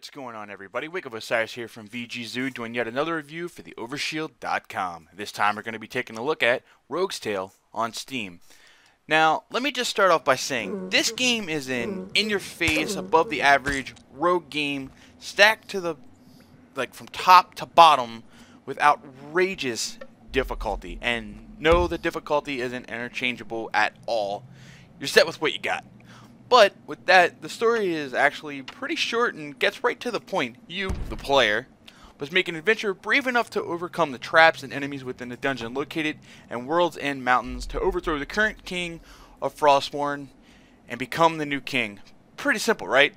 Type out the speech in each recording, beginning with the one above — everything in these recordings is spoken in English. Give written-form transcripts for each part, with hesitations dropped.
What's going on, everybody? Wake of Osiris here from VG Zoo, doing yet another review for the Overshield.com. This time we're going to be taking a look at Rogue's Tale on Steam. Now, let me just start off by saying, this game is an in-your-face, above the average rogue game, stacked to the, from top to bottom, with outrageous difficulty. And no, the difficulty isn't interchangeable at all. You're set with what you got. But with that, the story is actually pretty short and gets right to the point. You, the player, must make an adventure brave enough to overcome the traps and enemies within the dungeon located in World's End Mountains to overthrow the current king of Frostmourne and become the new king. Pretty simple, right?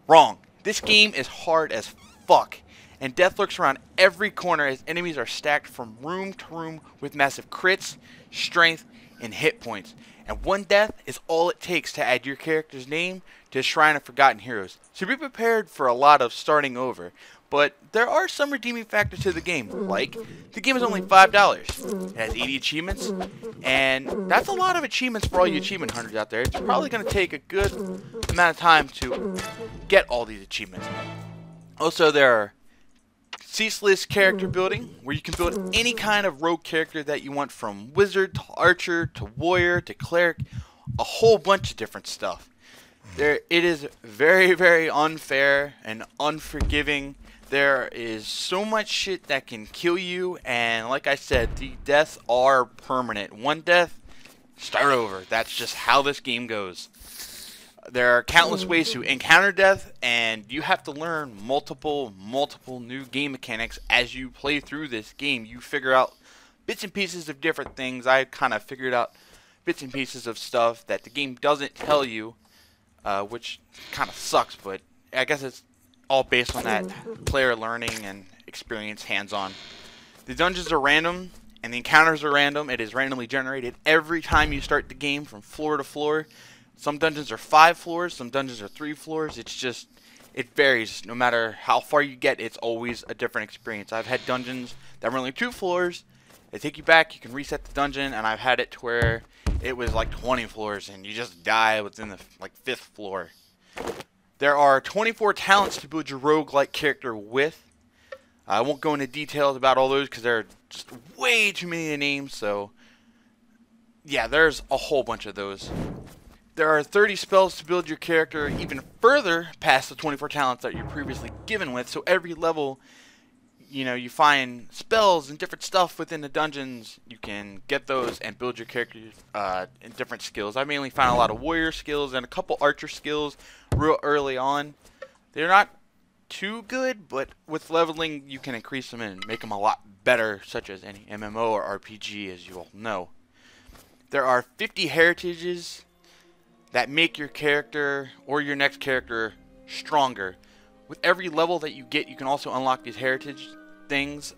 Wrong. This game is hard as fuck, and death lurks around every corner as enemies are stacked from room to room with massive crits, strength, and hit points. And one death is all it takes to add your character's name to the Shrine of Forgotten Heroes. So be prepared for a lot of starting over. But there are some redeeming factors to the game, like the game is only $5. It has 80 achievements, and that's a lot of achievements for all you achievement hunters out there. It's probably going to take a good amount of time to get all these achievements. Also, there are ceaseless character building, where you can build any kind of rogue character that you want, from wizard to archer to warrior to cleric, a whole bunch of different stuff. It is very, very unfair and unforgiving. There is so much shit that can kill you, and like I said, the deaths are permanent. One death, start over. That's just how this game goes. There are countless ways to encounter death, and you have to learn multiple new game mechanics as you play through this game. You figure out bits and pieces of different things. I kind of figured out bits and pieces of stuff that the game doesn't tell you, which kind of sucks, but I guess it's all based on that player learning and experience hands-on. The dungeons are random, and the encounters are random. It is randomly generated every time you start the game from floor to floor. Some dungeons are 5 floors, some dungeons are 3 floors. It's just, it varies. No matter how far you get, it's always a different experience. I've had dungeons that were only 2 floors. They take you back, you can reset the dungeon, and I've had it to where it was like 20 floors and you just die within the 5th floor. There are 24 talents to build your rogue-like character with. I won't go into details about all those because there are just way too many to name, so yeah, there's a whole bunch of those. There are 30 spells to build your character even further past the 24 talents that you're previously given with. So every level, you find spells and different stuff within the dungeons. You can get those and build your character in different skills. I mainly found a lot of warrior skills and a couple archer skills real early on. They're not too good, but with leveling you can increase them and make them a lot better, such as any MMO or RPG, as you all know. There are 50 heritages that make your character or your next character stronger. With every level that you get, you can also unlock these heritage things.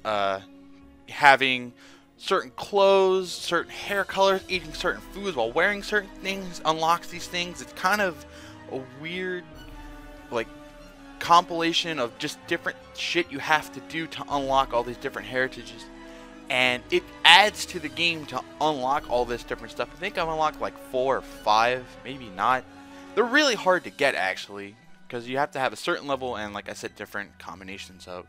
Having certain clothes, certain hair colors, eating certain foods while wearing certain things unlocks these things. It's kind of a weird, compilation of just different shit you have to do to unlock all these different heritages. And it adds to the game to unlock all this different stuff. I think I've unlocked 4 or 5, maybe not. They're really hard to get, actually, because you have to have a certain level and, like I said, different combinations of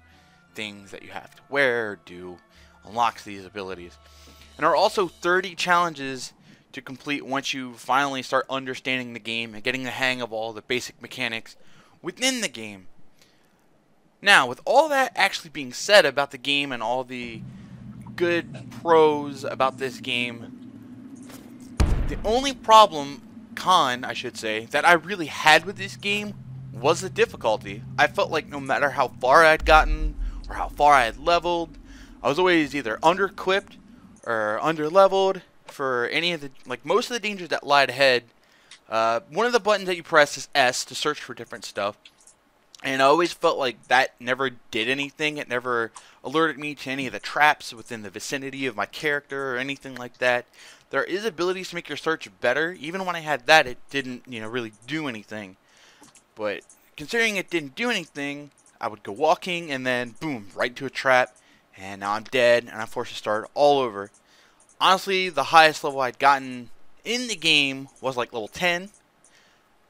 things that you have to wear or do unlocks these abilities. And there are also 30 challenges to complete once you finally start understanding the game and getting the hang of all the basic mechanics within the game. Now, with all that actually being said about the game and all the good pros about this game, the only con I should say, that I really had with this game was the difficulty. I felt like no matter how far I'd gotten or how far I had leveled, I was always either under-equipped or under-leveled for any of the, most of the dangers that lied ahead. One of the buttons that you press is S to search for different stuff. And I always felt like that never did anything. It never alerted me to any of the traps within the vicinity of my character or anything like that. There is abilities to make your search better. Even when I had that, it didn't, really do anything. But considering it didn't do anything, I would go walking and then boom, right into a trap. And now I'm dead and I'm forced to start all over. Honestly, the highest level I'd gotten in the game was level 10.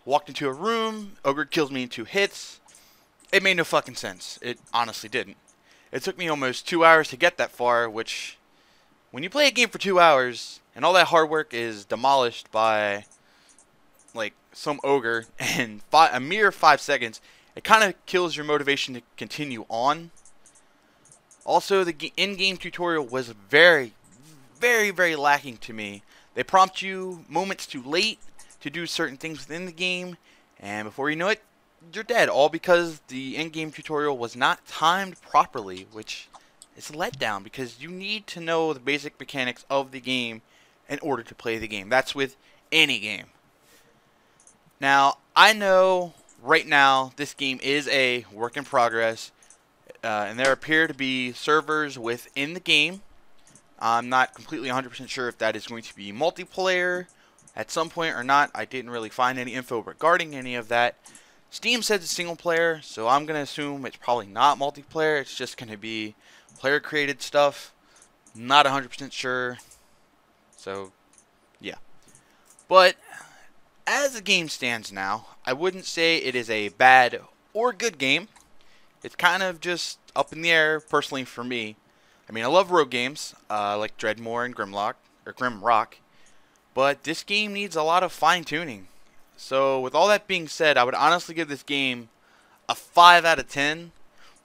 Walked into a room, ogre kills me in 2 hits. it made no fucking sense. It honestly didn't. It took me almost 2 hours to get that far, which, when you play a game for 2 hours, and all that hard work is demolished by, like, some ogre in a mere 5 seconds, it kind of kills your motivation to continue on. Also, the in-game tutorial was very, very lacking to me. They prompt you moments too late to do certain things within the game, and before you know it, you're dead, all because the in-game tutorial was not timed properly, which is a letdown because you need to know the basic mechanics of the game in order to play the game. That's with any game. Now, I know right now this game is a work in progress, and there appear to be servers within the game. I'm not completely 100% sure if that is going to be multiplayer at some point or not. I didn't really find any info regarding any of that. Steam says it's single player, so I'm going to assume it's probably not multiplayer. It's just going to be player created stuff. Not 100% sure. So, yeah. But as the game stands now, I wouldn't say it is a bad or good game. It's kind of just up in the air, personally, for me. I mean, I love rogue games, like Dreadmore and Grimrock, but this game needs a lot of fine-tuning. So, with all that being said, I would honestly give this game a 5 out of 10,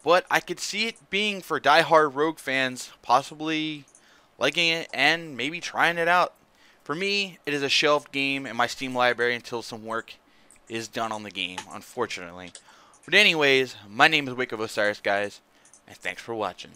but I could see it being for die-hard rogue fans, possibly liking it and maybe trying it out. For me, it is a shelved game in my Steam library until some work is done on the game, unfortunately. But anyways, my name is Wake of Osiris, guys, and thanks for watching.